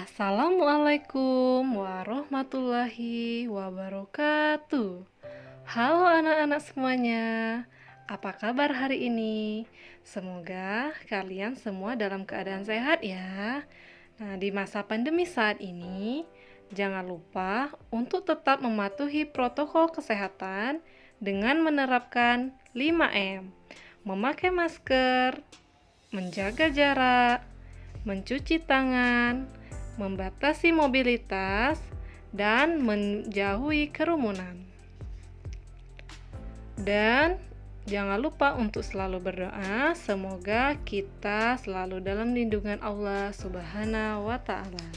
Assalamualaikum warahmatullahi wabarakatuh. Halo anak-anak semuanya, apa kabar hari ini? Semoga kalian semua dalam keadaan sehat ya. Nah, di masa pandemi saat ini, jangan lupa untuk tetap mematuhi protokol kesehatan dengan menerapkan 5M. Memakai masker, menjaga jarak, mencuci tangan, membatasi mobilitas, dan menjauhi kerumunan. Dan jangan lupa untuk selalu berdoa, semoga kita selalu dalam lindungan Allah Subhanahu wa Ta'ala.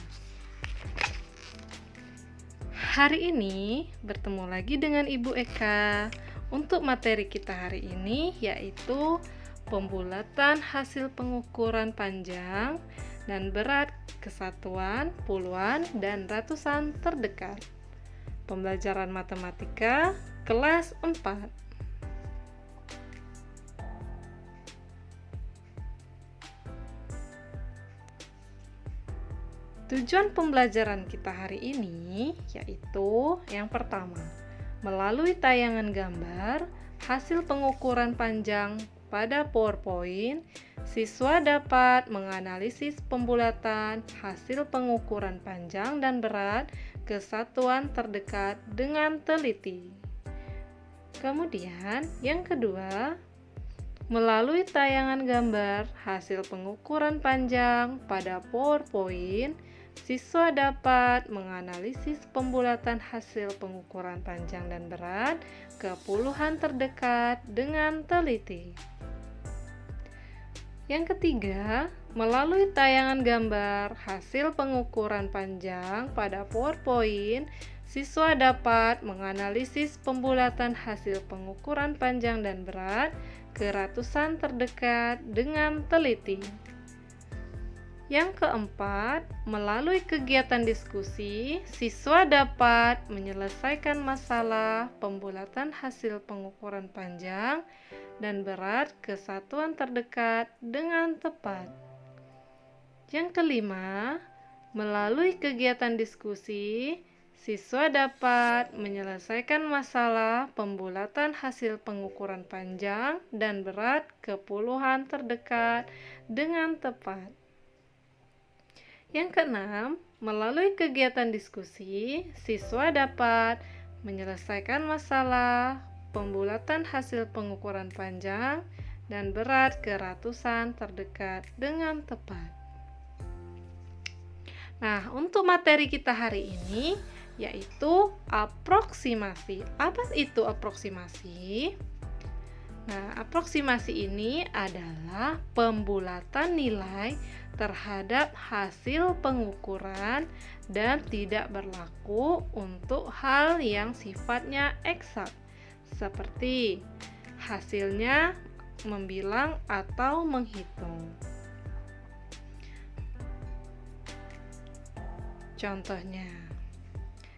Hari ini bertemu lagi dengan Ibu Eka. Untuk materi kita hari ini yaitu pembulatan hasil pengukuran panjang dan berat kesatuan, puluhan, dan ratusan terdekat. Pembelajaran matematika kelas 4. Tujuan pembelajaran kita hari ini yaitu yang pertama, melalui tayangan gambar hasil pengukuran panjang pada PowerPoint, siswa dapat menganalisis pembulatan hasil pengukuran panjang dan berat kesatuan terdekat dengan teliti. Kemudian, yang kedua, melalui tayangan gambar hasil pengukuran panjang pada PowerPoint, siswa dapat menganalisis pembulatan hasil pengukuran panjang dan berat ke puluhan terdekat dengan teliti. Yang ketiga, melalui tayangan gambar hasil pengukuran panjang pada PowerPoint, siswa dapat menganalisis pembulatan hasil pengukuran panjang dan berat ke ratusan terdekat dengan teliti. Yang keempat, melalui kegiatan diskusi, siswa dapat menyelesaikan masalah pembulatan hasil pengukuran panjang dan berat kesatuan terdekat dengan tepat. Yang kelima, melalui kegiatan diskusi, siswa dapat menyelesaikan masalah pembulatan hasil pengukuran panjang dan berat ke puluhan terdekat dengan tepat. Yang keenam, melalui kegiatan diskusi, siswa dapat menyelesaikan masalah pembulatan hasil pengukuran panjang dan berat ke ratusan terdekat dengan tepat. Nah, untuk materi kita hari ini yaitu aproksimasi. Apa itu aproksimasi? Nah, aproksimasi ini adalah pembulatan nilai terhadap hasil pengukuran dan tidak berlaku untuk hal yang sifatnya eksak, seperti hasilnya membilang atau menghitung. Contohnya,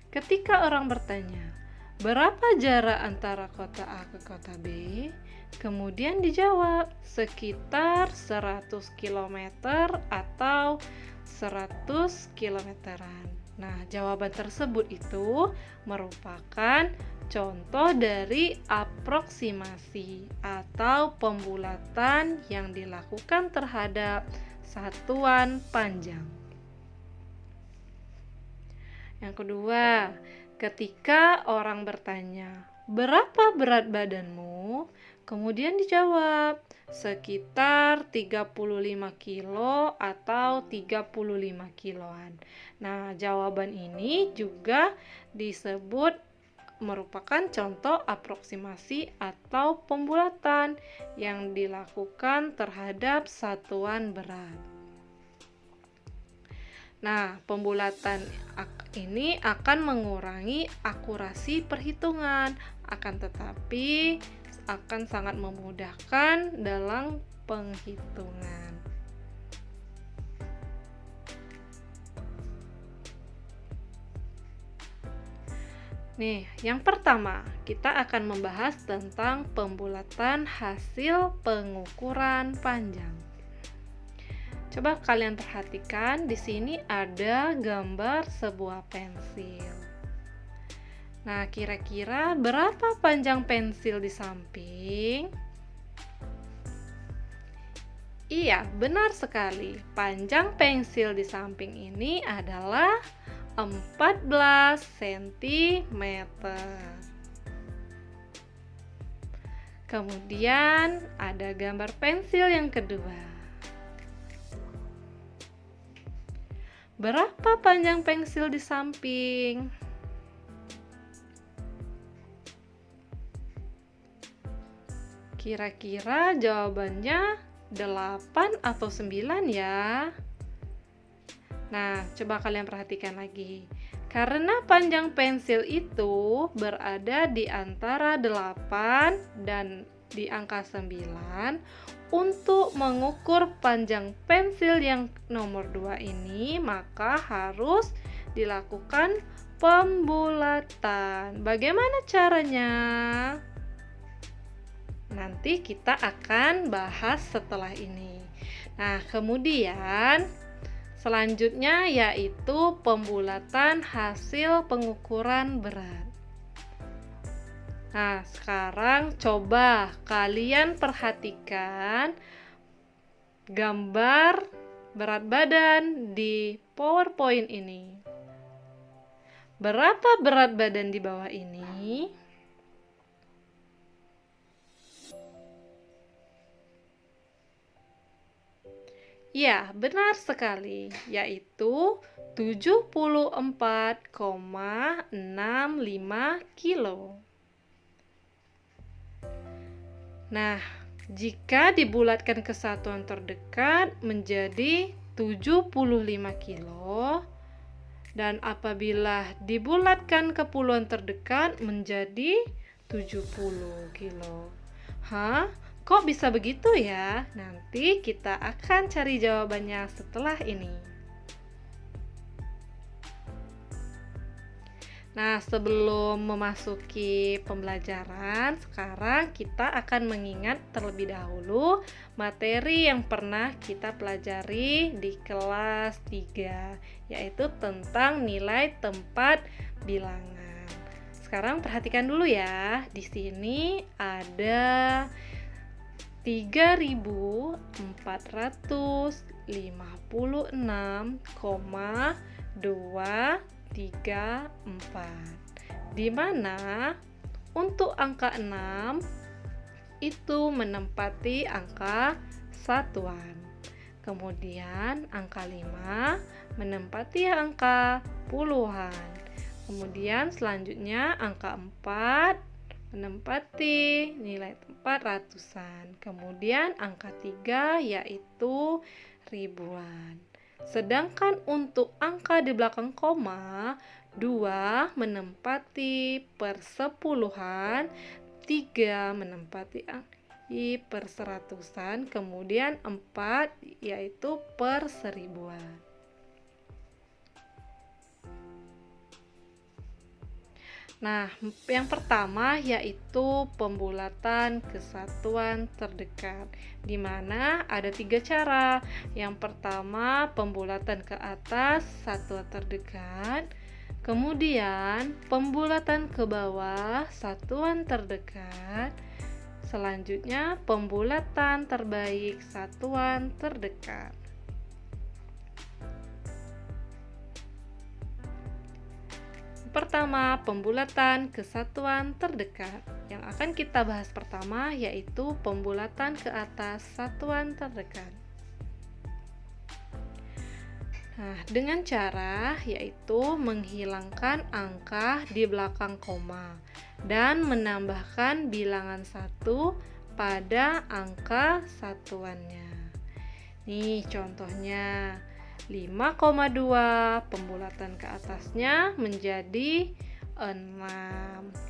ketika orang bertanya, berapa jarak antara kota A ke kota B? Kemudian dijawab, sekitar 100 km atau 100 kilometeran. Nah, jawaban tersebut itu merupakan contoh dari aproksimasi atau pembulatan yang dilakukan terhadap satuan panjang. Yang kedua, ketika orang bertanya, berapa berat badanmu? Kemudian dijawab, sekitar 35 kilo atau 35 kiloan. Nah, jawaban ini juga disebut merupakan contoh aproksimasi atau pembulatan yang dilakukan terhadap satuan berat. Nah, pembulatan ini akan mengurangi akurasi perhitungan, akan tetapi akan sangat memudahkan dalam penghitungan. Nih, yang pertama, kita akan membahas tentang pembulatan hasil pengukuran panjang. Coba kalian perhatikan, di sini ada gambar sebuah pensil. Nah, kira-kira berapa panjang pensil di samping? Iya, benar sekali. Panjang pensil di samping ini adalah 14 cm. Kemudian ada gambar pensil yang kedua. Berapa panjang pensil di samping? Kira-kira jawabannya 8 atau 9 ya? Nah, coba kalian perhatikan lagi. Karena panjang pensil itu berada di antara 8 dan di angka 9, untuk mengukur panjang pensil yang nomor 2 ini, maka harus dilakukan pembulatan. Bagaimana caranya? Nanti kita akan bahas setelah ini. Nah, kemudian selanjutnya yaitu pembulatan hasil pengukuran berat. Nah, sekarang coba kalian perhatikan gambar berat badan di PowerPoint ini. Berapa berat badan di bawah ini? Ya, benar sekali, yaitu 74,65 kilo. Nah, jika dibulatkan ke satuan terdekat menjadi 75 kilo, dan apabila dibulatkan ke puluhan terdekat menjadi 70 kilo. Hah? Kok bisa begitu ya? Nanti kita akan cari jawabannya setelah ini. Nah, sebelum memasuki pembelajaran, sekarang kita akan mengingat terlebih dahulu materi yang pernah kita pelajari di kelas 3, yaitu tentang nilai tempat bilangan. Sekarang perhatikan dulu ya. Di sini ada 3.456,234, di mana untuk angka 6 itu menempati angka satuan. Kemudian angka 5 menempati angka puluhan. Kemudian selanjutnya angka 4 menempati nilai tempat ratusan. Kemudian angka 3 yaitu ribuan. Sedangkan untuk angka di belakang koma, 2 menempati persepuluhan, 3 menempati perseratusan, kemudian 4 yaitu perseribuan. Nah, yang pertama yaitu pembulatan kesatuan terdekat, di mana ada 3 cara. Yang pertama, pembulatan ke atas satuan terdekat, kemudian pembulatan ke bawah satuan terdekat, selanjutnya pembulatan terbaik satuan terdekat. Pertama, pembulatan ke satuan terdekat. Yang akan kita bahas pertama yaitu pembulatan ke atas satuan terdekat. Nah, dengan cara yaitu menghilangkan angka di belakang koma dan menambahkan bilangan 1 pada angka satuannya. Nih contohnya. 5,2 pembulatan ke atasnya menjadi 6.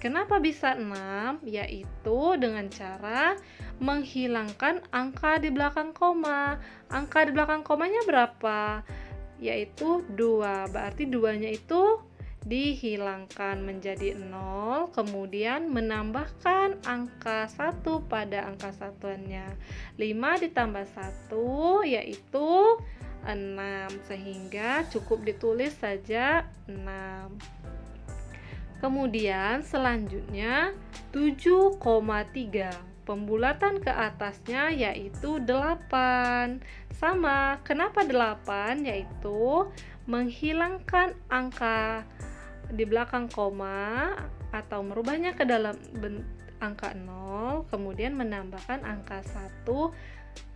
Kenapa bisa 6? Yaitu dengan cara menghilangkan angka di belakang koma. Angka di belakang komanya berapa? Yaitu 2. Berarti 2-nya itu dihilangkan menjadi 0, kemudian menambahkan angka 1 pada angka satuannya. 5 ditambah 1 yaitu 6, sehingga cukup ditulis saja 6. Kemudian selanjutnya 7,3. Pembulatan ke atasnya yaitu 8. Sama, kenapa 8? Yaitu menghilangkan angka di belakang koma atau merubahnya ke dalam angka 0, kemudian menambahkan angka 1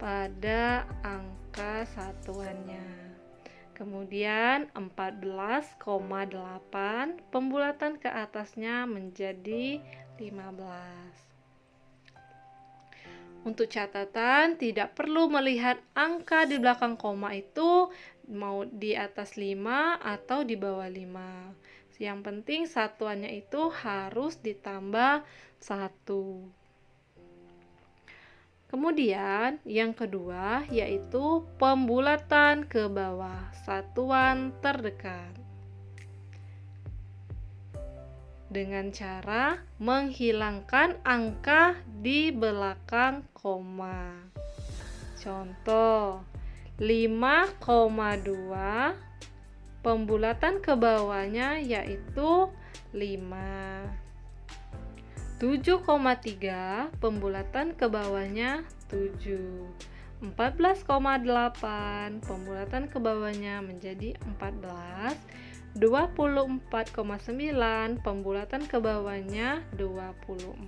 pada angka satuannya. Kemudian 14,8, pembulatan ke atasnya menjadi 15. Untuk catatan, tidak perlu melihat angka di belakang koma itu mau di atas 5 atau di bawah 5. Yang penting satuannya itu harus ditambah 1. Kemudian yang kedua yaitu pembulatan ke bawah satuan terdekat. Dengan cara menghilangkan angka di belakang koma. Contoh, 5,2, pembulatan ke bawahnya yaitu 5. 7,3, pembulatan ke bawahnya 7. 14,8, pembulatan ke bawahnya menjadi 14. 24,9, pembulatan ke bawahnya 24.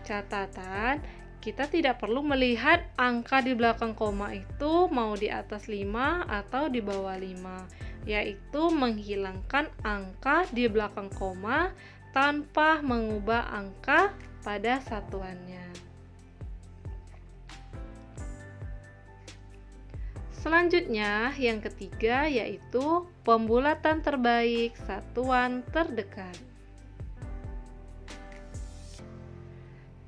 Catatan, kita tidak perlu melihat angka di belakang koma itu mau di atas 5 atau di bawah 5, yaitu menghilangkan angka di belakang koma tanpa mengubah angka pada satuannya. Selanjutnya, yang ketiga yaitu pembulatan terbaik satuan terdekat.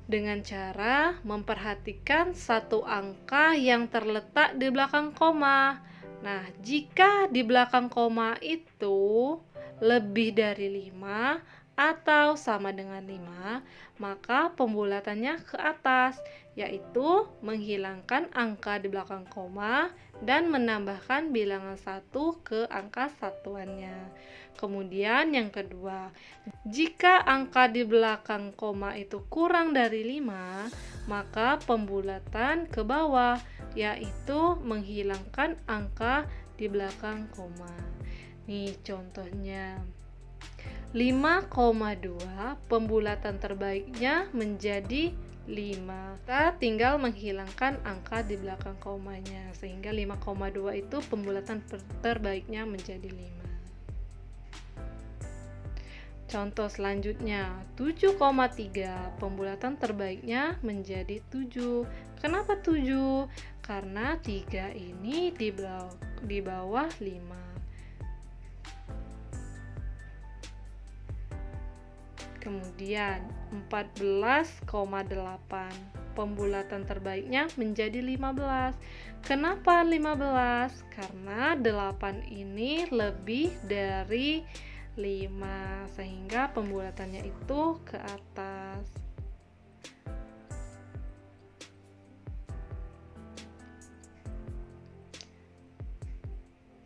Dengan cara memperhatikan satu angka yang terletak di belakang koma. Nah, jika di belakang koma itu lebih dari 5 atau sama dengan 5, maka pembulatannya ke atas, yaitu menghilangkan angka di belakang koma dan menambahkan bilangan 1 ke angka satuannya. Kemudian yang kedua, jika angka di belakang koma itu kurang dari 5, maka pembulatan ke bawah, yaitu menghilangkan angka di belakang koma. Nih contohnya, 5,2, pembulatan terbaiknya menjadi 5. Kita tinggal menghilangkan angka di belakang komanya, sehingga 5,2 itu pembulatan terbaiknya menjadi 5. Contoh selanjutnya, 7,3, pembulatan terbaiknya menjadi 7. Kenapa 7? Karena 3 ini di bawah 5. Kemudian 14,8, pembulatan terbaiknya menjadi 15. Kenapa 15? Karena 8 ini lebih dari 5, sehingga pembulatannya itu ke atas.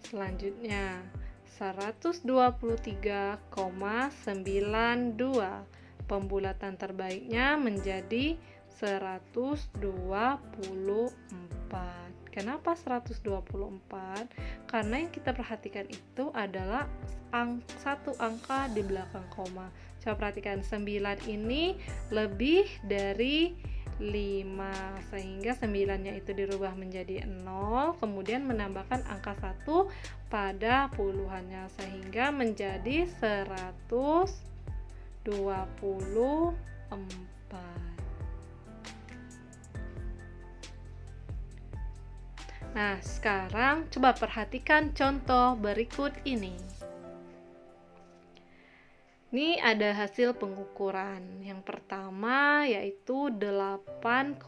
Selanjutnya 123,92, pembulatan terbaiknya menjadi 124. Kenapa 124? Karena yang kita perhatikan itu adalah satu angka di belakang koma. Coba perhatikan, 9 ini lebih dari 5, sehingga 9-nya itu dirubah menjadi 0, kemudian menambahkan angka 1 pada puluhannya, sehingga menjadi 124. Nah, sekarang coba perhatikan contoh berikut ini. Ini ada hasil pengukuran. Yang pertama yaitu 8,4.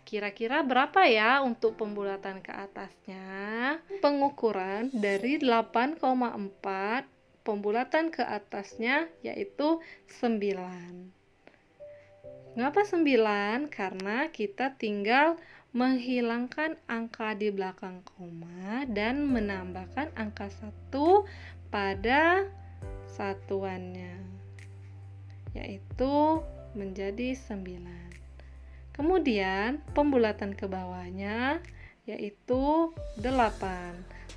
Kira-kira berapa ya untuk pembulatan ke atasnya? Pengukuran dari 8,4, pembulatan ke atasnya yaitu 9. Mengapa 9? Karena kita tinggal menghilangkan angka di belakang koma dan menambahkan angka 1 pada satuannya, yaitu menjadi 9. Kemudian pembulatan ke bawahnya yaitu 8,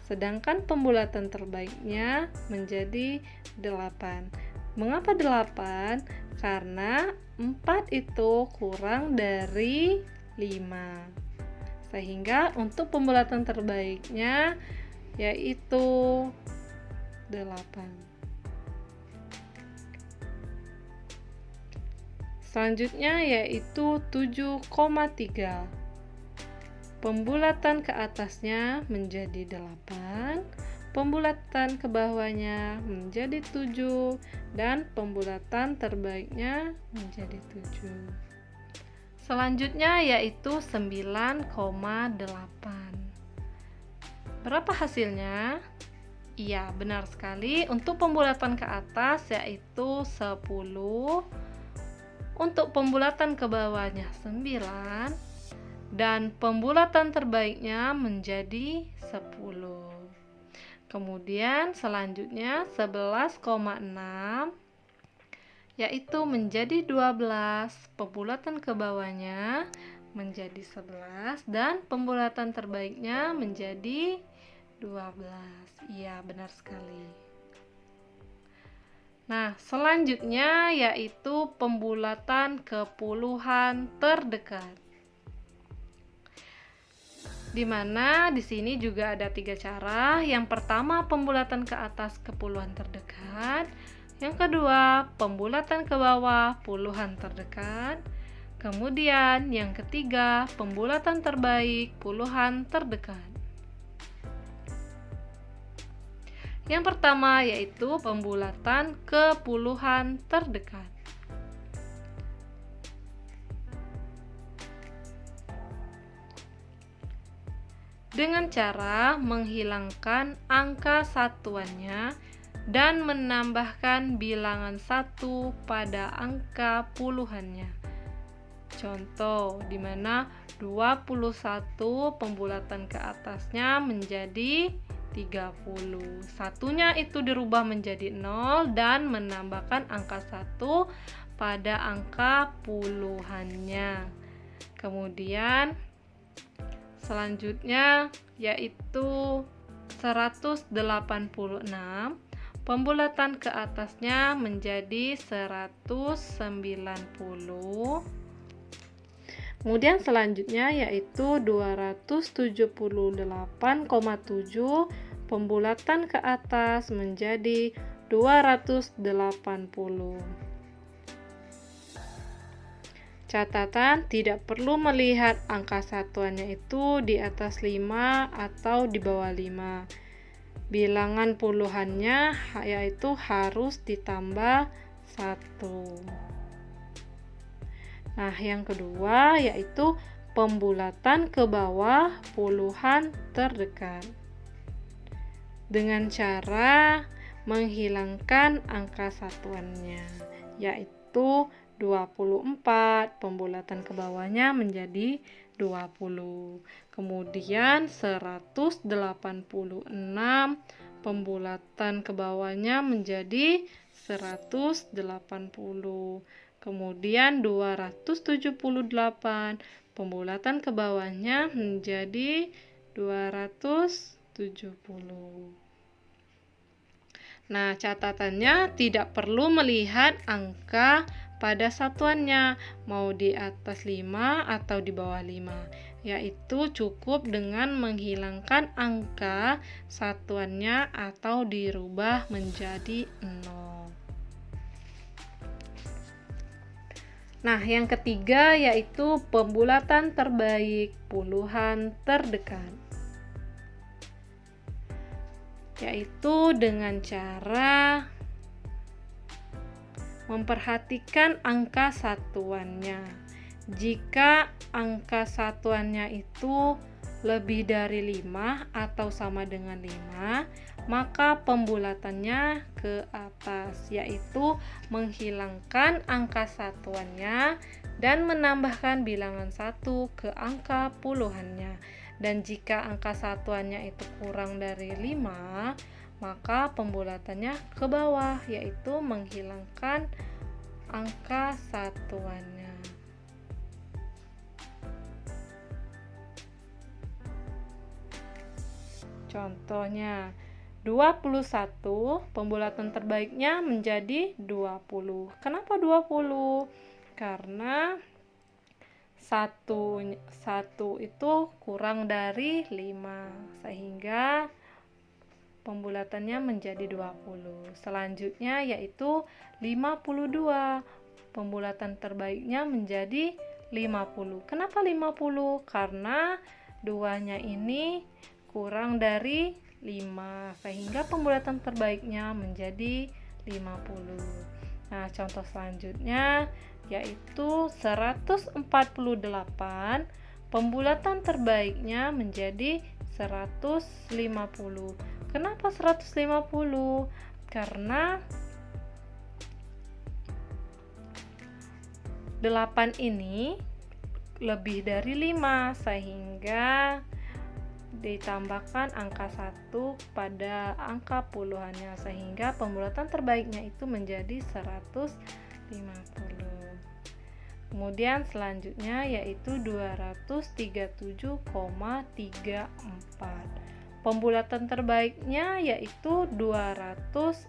sedangkan pembulatan terbaiknya menjadi 8. Mengapa 8? Karena 4 itu kurang dari 5, sehingga untuk pembulatan terbaiknya yaitu 8. Selanjutnya yaitu 7,3. Pembulatan ke atasnya menjadi 8, pembulatan ke bawahnya menjadi 7, dan pembulatan terbaiknya menjadi 7. Selanjutnya yaitu 9,8. Berapa hasilnya? Iya, benar sekali. Untuk pembulatan ke atas yaitu 10, untuk pembulatan ke bawahnya 9, dan pembulatan terbaiknya menjadi 10. Kemudian selanjutnya 11,6 yaitu menjadi 12, pembulatan ke bawahnya menjadi 11 dan pembulatan terbaiknya menjadi 12. Iya, benar sekali. Nah, selanjutnya yaitu pembulatan ke puluhan terdekat. Di mana di sini juga ada 3 cara. Yang pertama, pembulatan ke atas ke puluhan terdekat. Yang kedua, pembulatan ke bawah puluhan terdekat. Kemudian yang ketiga, pembulatan terbaik puluhan terdekat. Yang pertama yaitu pembulatan ke puluhan terdekat. Dengan cara menghilangkan angka satuannya dan menambahkan bilangan 1 pada angka puluhannya. Contoh, di mana 21 pembulatan ke atasnya menjadi 30. Satunya itu dirubah menjadi 0 dan menambahkan angka 1 pada angka puluhannya. Kemudian selanjutnya yaitu 186, pembulatan ke atasnya menjadi 190. Kemudian selanjutnya yaitu 278,7, pembulatan ke atas menjadi 280. Catatan, tidak perlu melihat angka satuannya itu di atas 5 atau di bawah 5. Bilangan puluhannya yaitu harus ditambah 1. Nah, yang kedua yaitu pembulatan ke bawah puluhan terdekat. Dengan cara menghilangkan angka satuannya, yaitu 24, pembulatan ke bawahnya menjadi 20. Kemudian 186, pembulatan ke bawahnya menjadi 180. Kemudian 278, pembulatan ke bawahnya menjadi 270. Nah, catatannya tidak perlu melihat angka pada satuannya, mau di atas 5 atau di bawah 5, yaitu cukup dengan menghilangkan angka satuannya atau dirubah menjadi 0. Nah, yang ketiga yaitu pembulatan terbaik puluhan terdekat, yaitu dengan cara memperhatikan angka satuannya. Jika angka satuannya itu lebih dari 5 atau sama dengan 5, maka pembulatannya ke atas, yaitu menghilangkan angka satuannya dan menambahkan bilangan 1 ke angka puluhannya. Dan jika angka satuannya itu kurang dari 5, maka pembulatannya ke bawah, yaitu menghilangkan angka satuannya. Contohnya, 21, pembulatan terbaiknya menjadi 20. Kenapa 20? Karena 1 itu kurang dari 5, sehingga pembulatannya menjadi 20. Selanjutnya yaitu 52. Pembulatan terbaiknya menjadi 50. Kenapa 50? Karena 2-nya ini kurang dari 5, sehingga pembulatan terbaiknya menjadi 50. Nah, contoh selanjutnya yaitu 148, pembulatan terbaiknya menjadi 150. Kenapa 150? Karena 8 ini lebih dari 5, sehingga ditambahkan angka 1 pada angka puluhannya, sehingga pembulatan terbaiknya itu menjadi 150. Kemudian selanjutnya yaitu 237,34. Pembulatan terbaiknya yaitu 240.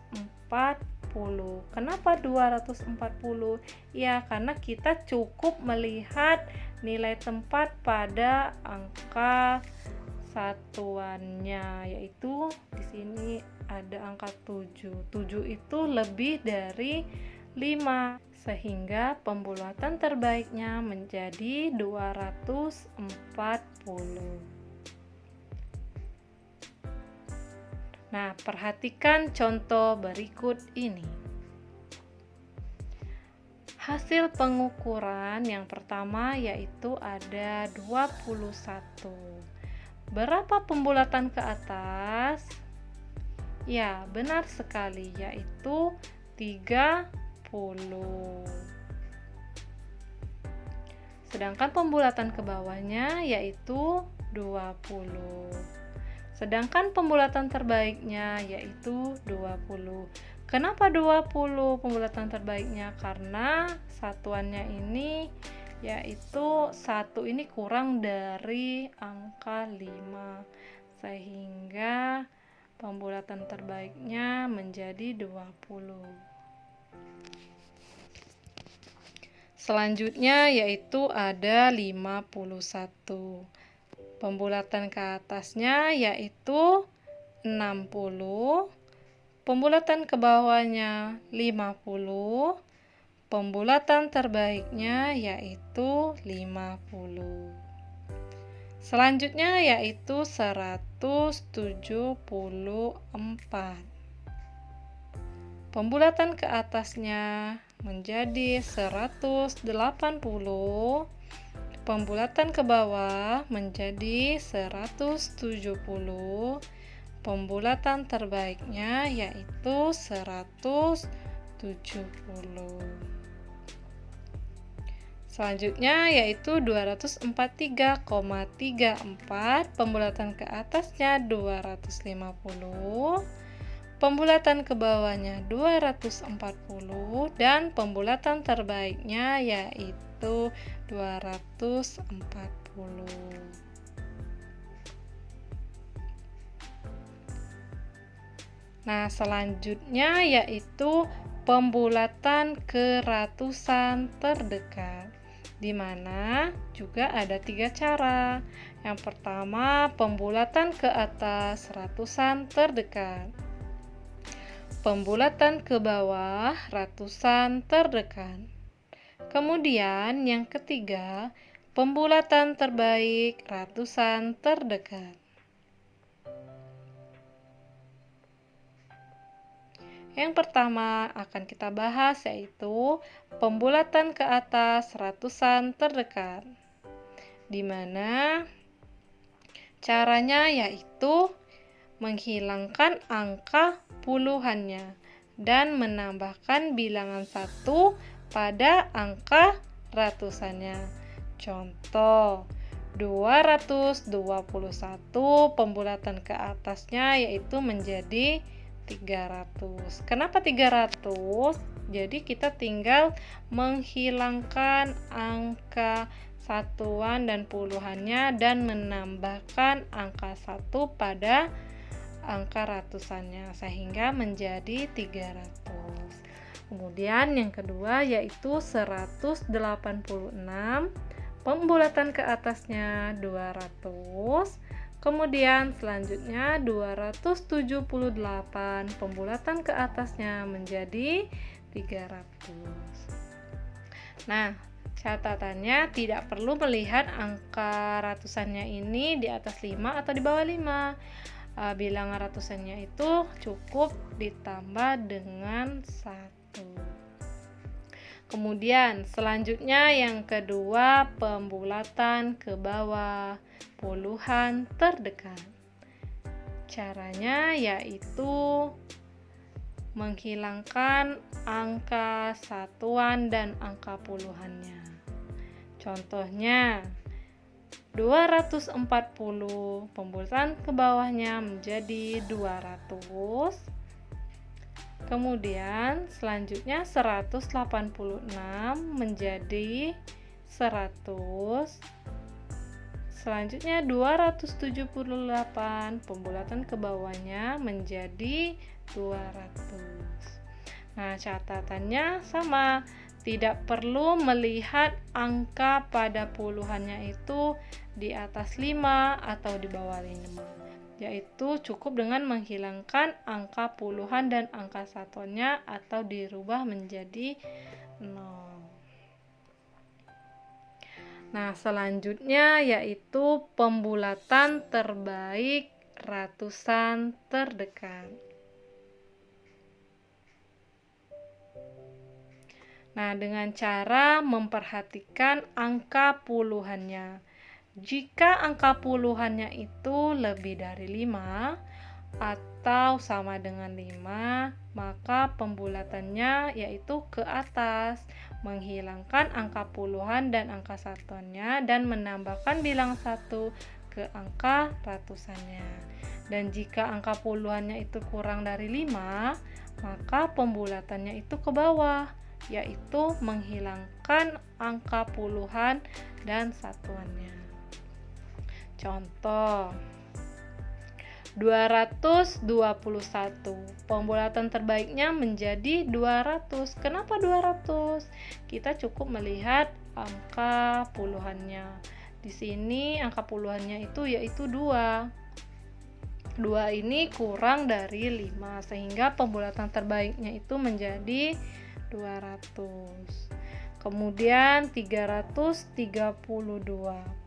Kenapa 240? Ya, karena kita cukup melihat nilai tempat pada angka satuannya, yaitu di sini ada angka 7. 7 itu lebih dari 5, sehingga pembulatan terbaiknya menjadi 240. Nah, perhatikan contoh berikut ini. Hasil pengukuran yang pertama yaitu ada 21. Berapa pembulatan ke atas? Ya, benar sekali, yaitu 30. Sedangkan pembulatan ke bawahnya yaitu 20. Sedangkan pembulatan terbaiknya yaitu 20. Kenapa 20 pembulatan terbaiknya? Karena satuannya ini yaitu 1 ini kurang dari angka 5, sehingga pembulatan terbaiknya menjadi 20. Selanjutnya yaitu ada 51. Pembulatan ke atasnya yaitu 60. Pembulatan ke bawahnya 50. Pembulatan terbaiknya yaitu 50. Selanjutnya yaitu 174. Pembulatan ke atasnya menjadi 180. Pembulatan ke bawah menjadi 170. Pembulatan terbaiknya yaitu 170. Selanjutnya yaitu 243,34. Pembulatan ke atasnya 250. Pembulatan ke bawahnya 240 dan pembulatan terbaiknya yaitu 240. Nah, selanjutnya yaitu pembulatan ke ratusan terdekat, di mana juga ada 3 cara. Yang pertama, pembulatan ke atas ratusan terdekat. Pembulatan ke bawah ratusan terdekat. Kemudian yang ketiga, pembulatan terbaik ratusan terdekat. Yang pertama akan kita bahas yaitu pembulatan ke atas ratusan terdekat, di mana caranya yaitu menghilangkan angka puluhannya dan menambahkan bilangan 1 pada angka ratusannya. Contoh, 221 pembulatan ke atasnya yaitu menjadi 300. Kenapa 300? Jadi kita tinggal menghilangkan angka satuan dan puluhannya dan menambahkan angka 1 pada angka ratusannya sehingga menjadi 300. Kemudian yang kedua yaitu 186, pembulatan ke atasnya 200. Kemudian selanjutnya 278, pembulatan ke atasnya menjadi 300. Nah, catatannya tidak perlu melihat angka ratusannya ini di atas 5 atau di bawah 5. Bilangan ratusannya itu cukup ditambah dengan 1. Kemudian selanjutnya yang kedua, pembulatan ke bawah puluhan terdekat. Caranya yaitu menghilangkan angka satuan dan angka puluhannya. Contohnya 240, pembulatan ke bawahnya menjadi 200. Kemudian selanjutnya 186 menjadi 100. Selanjutnya 278, pembulatan ke bawahnya menjadi 200. Nah, catatannya sama. Tidak perlu melihat angka pada puluhannya itu di atas 5 atau di bawah 5. Yaitu cukup dengan menghilangkan angka puluhan dan angka satuannya atau dirubah menjadi 0. Nah, selanjutnya yaitu pembulatan terbaik ratusan terdekat. Nah, dengan cara memperhatikan angka puluhannya. Jika angka puluhannya itu lebih dari 5 atau sama dengan 5, maka pembulatannya yaitu ke atas, menghilangkan angka puluhan dan angka satuannya dan menambahkan bilang 1 ke angka ratusannya. Dan jika angka puluhannya itu kurang dari 5, maka pembulatannya itu ke bawah, yaitu menghilangkan angka puluhan dan satuannya. Contoh, 221, pembulatan terbaiknya menjadi 200. Kenapa 200? Kita cukup melihat angka puluhannya. Di sini angka puluhannya itu yaitu 2. 2 ini kurang dari 5 sehingga pembulatan terbaiknya itu menjadi 200. Kemudian 332,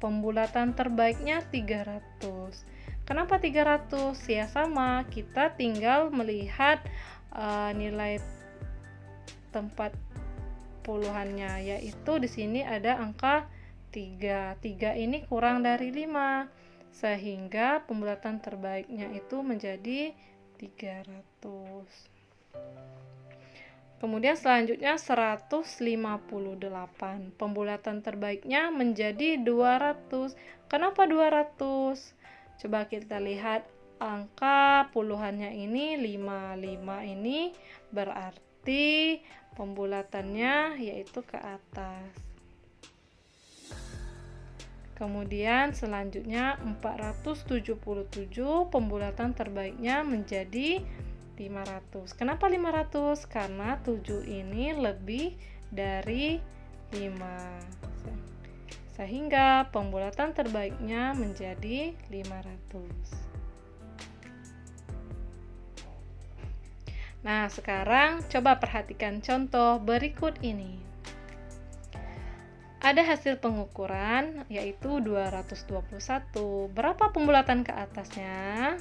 pembulatan terbaiknya 300. Kenapa 300? Ya sama, kita tinggal melihat nilai tempat puluhannya, yaitu di sini ada angka 3. 3 ini kurang dari 5 sehingga pembulatan terbaiknya itu menjadi 300. Kemudian selanjutnya 158, pembulatan terbaiknya menjadi 200. Kenapa 200? Coba kita lihat angka puluhannya ini 5. 5 ini berarti pembulatannya yaitu ke atas. Kemudian selanjutnya 477, pembulatan terbaiknya menjadi 500. Kenapa 500? Karena 7 ini lebih dari 5. Sehingga pembulatan terbaiknya menjadi 500. Nah, sekarang coba perhatikan contoh berikut ini. Ada hasil pengukuran yaitu 221. Berapa pembulatan ke atasnya?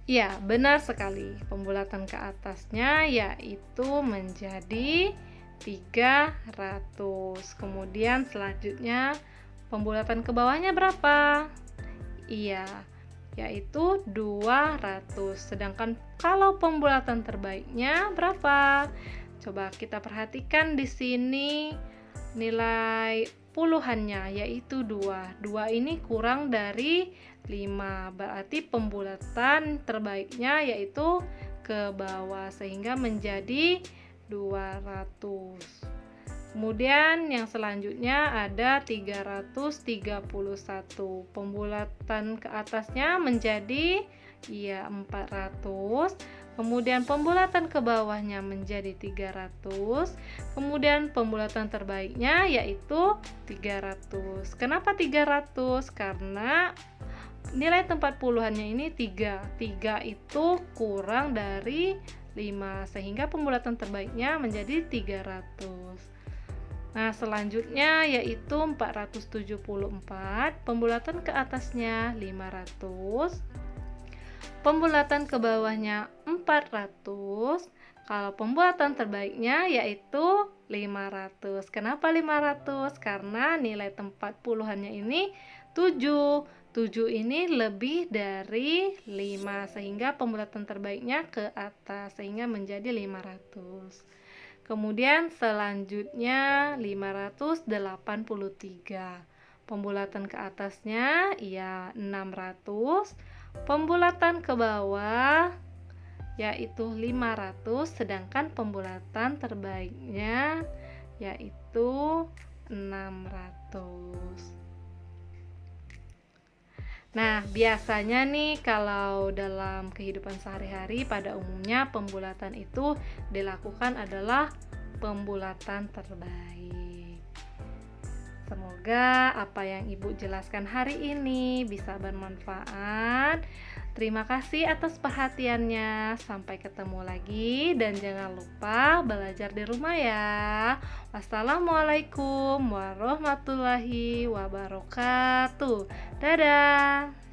Ya, benar sekali. Pembulatan ke atasnya yaitu menjadi 300. Kemudian selanjutnya pembulatan ke bawahnya berapa? Iya, yaitu 200. Sedangkan kalau pembulatan terbaiknya berapa? Coba kita perhatikan di sini nilai puluhannya yaitu 2. 2 ini kurang dari 5. Berarti pembulatan terbaiknya yaitu ke bawah sehingga menjadi 200. Kemudian yang selanjutnya ada 331. Pembulatan ke atasnya menjadi 400. Kemudian pembulatan ke bawahnya menjadi 300. Kemudian pembulatan terbaiknya yaitu 300. Kenapa 300? Karena nilai tempat puluhannya ini 3. 3 itu kurang dari 5 sehingga pembulatan terbaiknya menjadi 300. Nah, selanjutnya yaitu 474, pembulatan ke atasnya 500, pembulatan ke bawahnya 400. Kalau pembulatan terbaiknya yaitu 500. Kenapa 500? Karena nilai tempat puluhannya ini 7. 7 ini lebih dari 5 sehingga pembulatan terbaiknya ke atas sehingga menjadi 500. Kemudian selanjutnya 583. Pembulatan ke atasnya 600. Pembulatan ke bawah yaitu 500, sedangkan pembulatan terbaiknya yaitu 600. Nah, biasanya nih kalau dalam kehidupan sehari-hari pada umumnya pembulatan itu dilakukan adalah pembulatan terbaik. Semoga apa yang Ibu jelaskan hari ini bisa bermanfaat. Terima kasih atas perhatiannya. Sampai ketemu lagi dan jangan lupa belajar di rumah ya. Wassalamualaikum warahmatullahi wabarakatuh. Dadah.